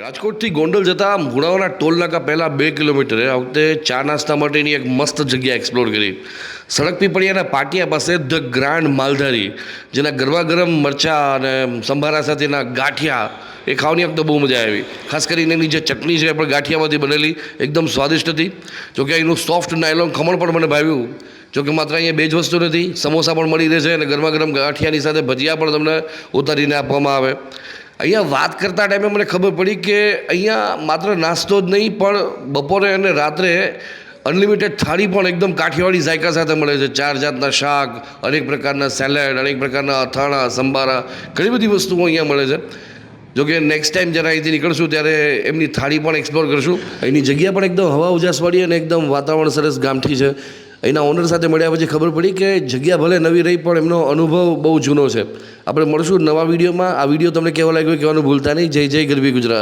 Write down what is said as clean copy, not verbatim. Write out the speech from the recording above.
રાજકોટથી ગોંડલ જતા મુણાવાના ટોલ નાકા પહેલાં 2 કિલોમીટરે આ વખતે ચા નાસ્તા માટેની એક મસ્ત જગ્યા એક્સપ્લોર કરી. સડક પીપળિયાના પાટિયા પાસે ધ ગ્રાન્ડ માલધારી, જેના ગરમા ગરમ મરચાં અને સંભારા સાથેના ગાંઠિયા એ ખાવાની વખતે બહુ મજા આવી. ખાસ કરીને એની જે ચટણી છે એ પણ ગાંઠિયામાંથી બનેલી એકદમ સ્વાદિષ્ટ હતી. જોકે એનું સોફ્ટ નાયલોન ખમણ પણ મને ભાવ્યું. જોકે માત્ર અહીંયા બે જ વસ્તુ નથી, સમોસા પણ મળી રહેશે અને ગરમા ગરમ ગાંઠિયાની સાથે ભજીયા પણ તમને ઉતારીને આપવામાં આવે. અહીંયા વાત કરતા ટાઈમે મને ખબર પડી કે અહીંયા માત્ર નાસ્તો જ નહીં પણ બપોરે અને રાત્રે અનલિમિટેડ થાળી પણ એકદમ કાઠિયાવાડી ઝાયકા સાથે મળે છે. 4 જાતના શાક, અનેક પ્રકારના સેલેડ, અનેક પ્રકારના અથાણા, સંભારા, ઘણી બધી વસ્તુઓ અહીંયા મળે છે. જોકે નેક્સ્ટ ટાઈમ જ્યારે અહીંથી નીકળશું ત્યારે એમની થાળી પણ એક્સપ્લોર કરશું. અહીંની જગ્યા પણ એકદમ હવા ઉજાસવાળી અને એકદમ વાતાવરણ સરસ ગામઠી છે. અહીંના ઓનર સાથે મળ્યા પછી ખબર પડી કે જગ્યા ભલે નવી રહી પણ એમનો અનુભવ બહુ જૂનો છે. આપણે મળશું નવા વિડીયોમાં. આ વિડીયો તમને કેવો લાગ્યો કહેવાનું ભૂલતા નહીં. જય જય ગરવી ગુજરાત.